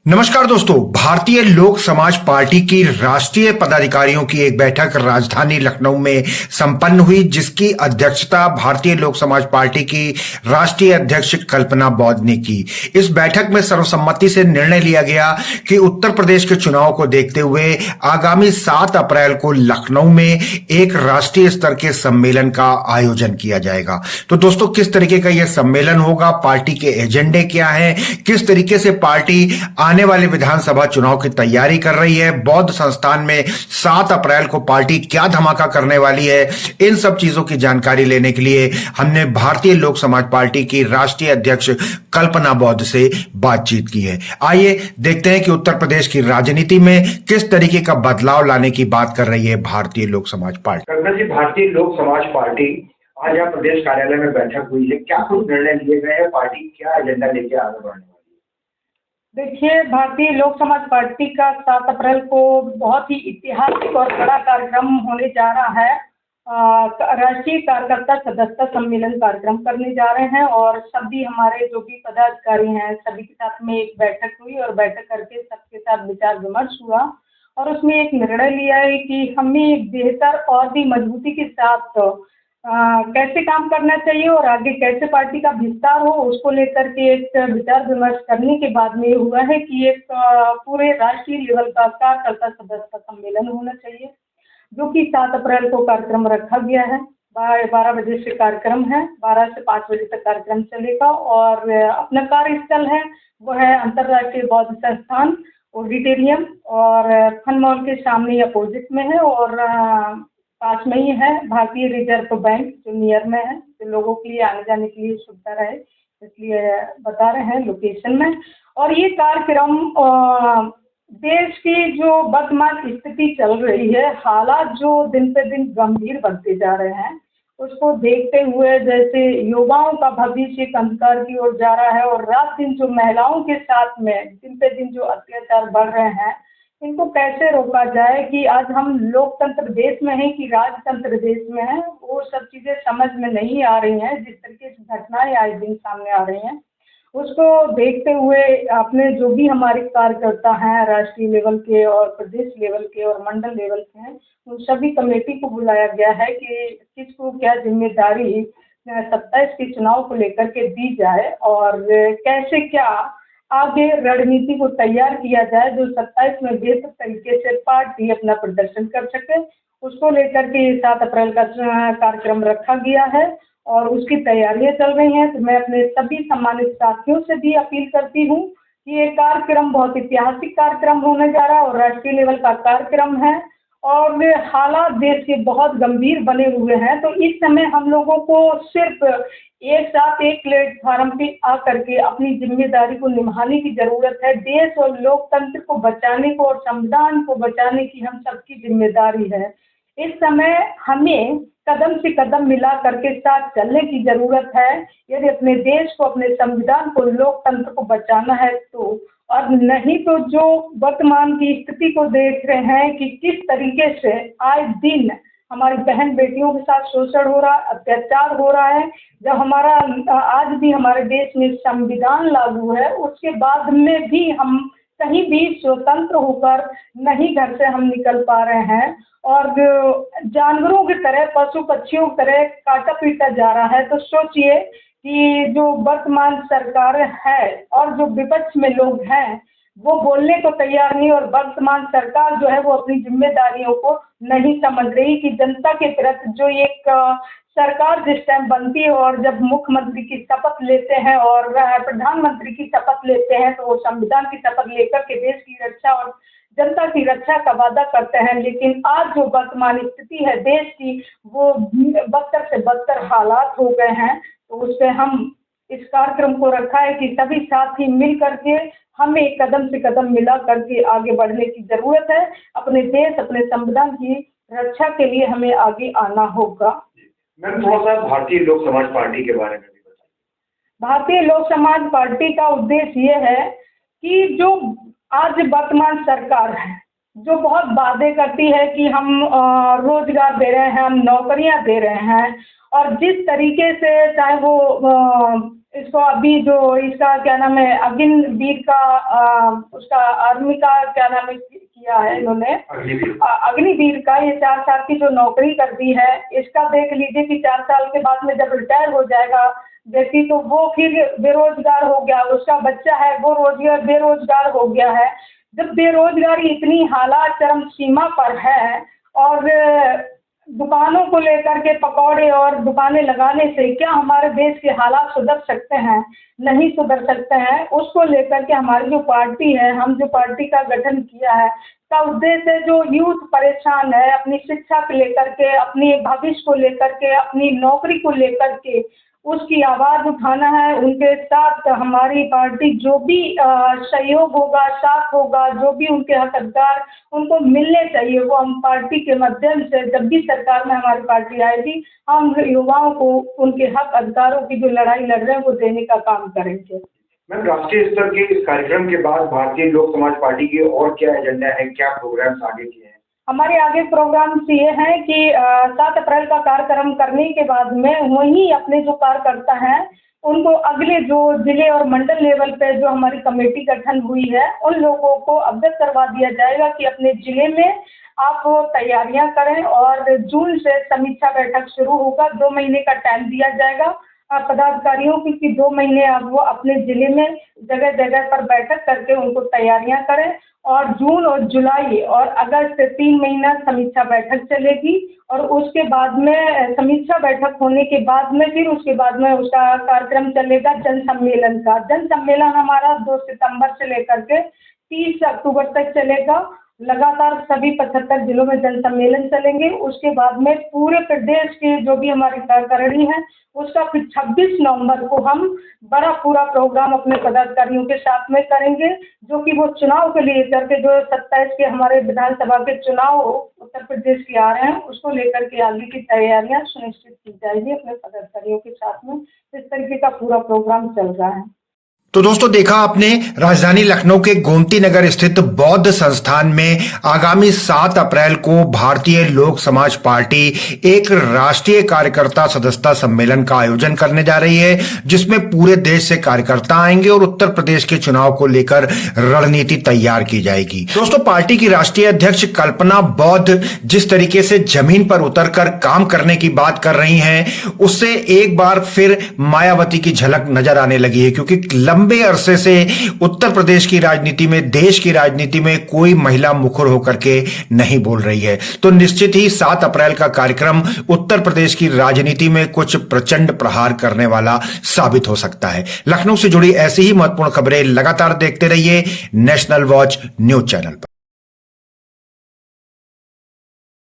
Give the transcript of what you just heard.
नमस्कार दोस्तों। भारतीय लोक समाज पार्टी की राष्ट्रीय पदाधिकारियों की एक बैठक राजधानी लखनऊ में संपन्न हुई, जिसकी अध्यक्षता भारतीय लोक समाज पार्टी की राष्ट्रीय अध्यक्ष कल्पना बौद्ध ने की। इस बैठक में सर्वसम्मति से निर्णय लिया गया कि उत्तर प्रदेश के चुनाव को देखते हुए आगामी 7 अप्रैल को लखनऊ में एक राष्ट्रीय स्तर के सम्मेलन का आयोजन किया जाएगा। तो दोस्तों, किस तरीके का यह सम्मेलन होगा, पार्टी के एजेंडे क्या हैं, किस तरीके से पार्टी आने वाले विधानसभा चुनाव की तैयारी कर रही है, बौद्ध संस्थान में 7 अप्रैल को पार्टी क्या धमाका करने वाली है, इन सब चीजों की जानकारी लेने के लिए हमने भारतीय लोक समाज पार्टी की राष्ट्रीय अध्यक्ष कल्पना बौद्ध से बातचीत की है। आइए देखते हैं कि उत्तर प्रदेश की राजनीति में किस तरीके का बदलाव लाने की बात कर रही है भारतीय लोक समाज पार्टी। कल्पना जी, भारतीय लोक समाज पार्टी आज यहाँ प्रदेश कार्यालय में बैठक हुई है, क्या कुछ निर्णय लिए गए हैं, पार्टी क्या एजेंडा लेके आगे बढ़ने वाली है? देखिए, भारतीय लोक समाज पार्टी का 7 अप्रैल को बहुत ही ऐतिहासिक और बड़ा कार्यक्रम होने जा रहा है। राष्ट्रीय कार्यकर्ता सदस्यता सम्मेलन कार्यक्रम करने जा रहे हैं और सभी हमारे जो भी पदाधिकारी हैं सभी के साथ में एक बैठक हुई और बैठक करके सबके साथ विचार विमर्श हुआ और उसमें एक निर्णय लिया है कि हमें बेहतर और भी मजबूती के साथ कैसे काम करना चाहिए और आगे कैसे पार्टी का विस्तार हो, उसको लेकर के एक विचार विमर्श करने के बाद में ये हुआ है कि एक पूरे राष्ट्रीय लेवल का कार्यकर्ता सदस्यता सम्मेलन होना चाहिए, जो कि 7 अप्रैल को कार्यक्रम रखा गया है। 12 बजे से कार्यक्रम है, 12 से 5 बजे तक कार्यक्रम चलेगा और अपना कार्यस्थल है वो है अंतर्राष्ट्रीय बौद्ध संस्थान ऑडिटोरियम और फन मॉल के सामने अपोजिट में है और पास में ही है भारतीय रिजर्व बैंक जो नियर में है, तो लोगों के लिए आने जाने के लिए सुविधा रहे, इसलिए बता रहे हैं लोकेशन में। और ये कार्यक्रम देश की जो वर्तमान स्थिति चल रही है, हालात जो दिन पे दिन गंभीर बनते जा रहे हैं, उसको देखते हुए जैसे युवाओं का भविष्य एक अंधकार की ओर जा रहा है और रात दिन जो महिलाओं के साथ में दिन पे दिन जो अत्याचार बढ़ रहे हैं, इनको कैसे रोका जाए कि आज हम लोकतंत्र देश में हैं कि राजतंत्र देश में हैं, वो सब चीज़ें समझ में नहीं आ रही हैं। जिस तरीके से घटनाएं आए दिन सामने आ रही हैं, उसको देखते हुए अपने जो भी हमारे कार्यकर्ता हैं राष्ट्रीय लेवल के और प्रदेश लेवल के और मंडल लेवल के हैं, उन सभी कमेटी को बुलाया गया है कि किसको क्या जिम्मेदारी 27 के चुनाव को लेकर के दी जाए और कैसे क्या आगे रणनीति को तैयार किया जाए जो 27 में बेहतर तरीके से पार्टी अपना प्रदर्शन कर सके। उसको लेकर के 7 अप्रैल का कार्यक्रम रखा गया है और उसकी तैयारियां चल रही हैं। तो मैं अपने सभी सम्मानित साथियों से भी अपील करती हूँ कि ये कार्यक्रम बहुत ऐतिहासिक कार्यक्रम होने जा रहा है और राष्ट्रीय लेवल का कार्यक्रम है और हालात देश के बहुत गंभीर बने हुए हैं। तो इस समय हम लोगों को सिर्फ एक साथ एक प्लेटफार्म पे आकर के अपनी जिम्मेदारी को निभाने की जरूरत है। देश और लोकतंत्र को बचाने को और संविधान को बचाने की हम सबकी जिम्मेदारी है। इस समय हमें कदम से कदम मिला करके साथ चलने की जरूरत है यदि अपने देश को, अपने संविधान को, लोकतंत्र को बचाना है तो। और नहीं तो जो वर्तमान की स्थिति को देख रहे हैं कि किस तरीके से आए दिन हमारी बहन बेटियों के साथ शोषण हो रहा है, अत्याचार हो रहा है। जब हमारा आज भी हमारे देश में संविधान लागू है, उसके बाद में भी हम कहीं भी स्वतंत्र होकर नहीं घर से हम निकल पा रहे हैं और जानवरों की तरह, पशु पक्षियों की तरह काटा पीटा जा रहा है। तो सोचिए कि जो वर्तमान सरकार है और जो विपक्ष में लोग हैं वो बोलने को तैयार नहीं और वर्तमान सरकार जो है वो अपनी जिम्मेदारियों को नहीं समझ रही कि जनता के प्रति जो एक सरकार जिस टाइम बनती है और जब मुख्यमंत्री की शपथ लेते हैं और प्रधानमंत्री की शपथ लेते हैं तो वो संविधान की शपथ लेकर के देश की रक्षा और जनता की रक्षा का वादा करते हैं। लेकिन आज जो वर्तमान स्थिति है देश की, वो बदतर से बदतर हालात हो गए हैं। तो उससे हम इस कार्यक्रम को रखा है कि सभी साथी मिल करके हमें कदम से कदम मिला करके आगे बढ़ने की जरूरत है। अपने देश, अपने संविधान की रक्षा के लिए हमें आगे आना होगा। मैम, थोड़ा सा भारतीय लोक समाज पार्टी के बारे में भी बताइए। भारतीय लोक समाज पार्टी का उद्देश्य ये है कि जो आज वर्तमान सरकार है जो बहुत वादे करती है कि हम रोजगार दे रहे हैं, हम नौकरियां दे रहे हैं और जिस तरीके से चाहे वो इसको अभी जो इसका क्या नाम है अग्निवीर का उसका आर्मी का क्या नाम है किया है इन्होंने अग्निवीर का ये 4 साल की जो नौकरी कर दी है, इसका देख लीजिए कि 4 साल के बाद में जब रिटायर हो जाएगा व्यक्ति तो वो फिर बेरोजगार हो गया, उसका बच्चा है वो बेरोजगार हो गया है। जब बेरोजगारी इतनी हालात चरम सीमा पर है और दुकानों को लेकर के पकौड़े और दुकानें लगाने से क्या हमारे देश के हालात सुधर सकते हैं? नहीं सुधर सकते हैं। उसको लेकर के हमारी जो पार्टी है, हम जो पार्टी का गठन किया है, का उद्देश्य है जो यूथ परेशान है अपनी शिक्षा को लेकर के, अपने भविष्य को लेकर के, अपनी नौकरी को लेकर के, उसकी आवाज़ उठाना है। उनके साथ हमारी पार्टी जो भी सहयोग होगा, साथ होगा, जो भी उनके हक अधिकार उनको मिलने चाहिए वो हम पार्टी के माध्यम से जब भी सरकार में हमारी पार्टी आएगी हम युवाओं को उनके हक अधिकारों की जो लड़ाई लड़ रहे हैं वो देने का काम करेंगे। मैम, राष्ट्रीय स्तर के इस कार्यक्रम के बाद भारतीय लोक समाज पार्टी की और क्या एजेंडा है, क्या प्रोग्राम्स आगे किए हैं? हमारे आगे प्रोग्राम्स ये हैं कि 7 अप्रैल का कार्यक्रम करने के बाद में वहीं अपने जो कार्यकर्ता हैं उनको अगले जो जिले और मंडल लेवल पे जो हमारी कमेटी गठन हुई है उन लोगों को अवगत करवा दिया जाएगा कि अपने जिले में आप वो तैयारियां करें और जून से समीक्षा बैठक शुरू होगा। 2 महीने का टाइम दिया जाएगा पदाधिकारियों की कि 2 महीने अब वो अपने जिले में जगह जगह पर बैठक करके उनको तैयारियां करें और जून और जुलाई और अगस्त 3 महीना समीक्षा बैठक चलेगी और उसके बाद में समीक्षा बैठक होने के बाद में फिर उसके बाद में उसका कार्यक्रम चलेगा जन सम्मेलन का। जन सम्मेलन हमारा 2 सितंबर से लेकर के 30 अक्टूबर तक चलेगा। लगातार सभी 75 जिलों में जन सम्मेलन चलेंगे। उसके बाद में पूरे प्रदेश के जो भी हमारी कार्यकारिणी है उसका फिर 26 नवंबर को हम बड़ा पूरा प्रोग्राम अपने पदाधिकारियों के साथ में करेंगे, जो कि वो चुनाव के लिए करके जो 27 के हमारे विधानसभा के चुनाव उत्तर प्रदेश के आ रहे हैं उसको लेकर के आगे की तैयारियां सुनिश्चित की जाएगी अपने पदाधिकारियों के साथ में। इस तरीके का पूरा प्रोग्राम चल रहा है। तो दोस्तों देखा आपने, राजधानी लखनऊ के गोमती नगर स्थित बौद्ध संस्थान में आगामी 7 अप्रैल को भारतीय लोक समाज पार्टी एक राष्ट्रीय कार्यकर्ता सदस्यता सम्मेलन का आयोजन करने जा रही है, जिसमें पूरे देश से कार्यकर्ता आएंगे और उत्तर प्रदेश के चुनाव को लेकर रणनीति तैयार की जाएगी। दोस्तों पार्टी की राष्ट्रीय अध्यक्ष कल्पना बौद्ध जिस तरीके से जमीन पर उतरकर काम करने की बात कर रही हैं, उससे एक बार फिर मायावती की झलक नजर आने लगी है, क्योंकि लंबे अरसे से उत्तर प्रदेश की राजनीति में, देश की राजनीति में कोई महिला मुखर होकर के नहीं बोल रही है। तो निश्चित ही 7 अप्रैल का कार्यक्रम उत्तर प्रदेश की राजनीति में कुछ प्रचंड प्रहार करने वाला साबित हो सकता है। लखनऊ से जुड़ी ऐसी ही महत्वपूर्ण खबरें लगातार देखते रहिए नेशनल वॉच न्यूज चैनल पर।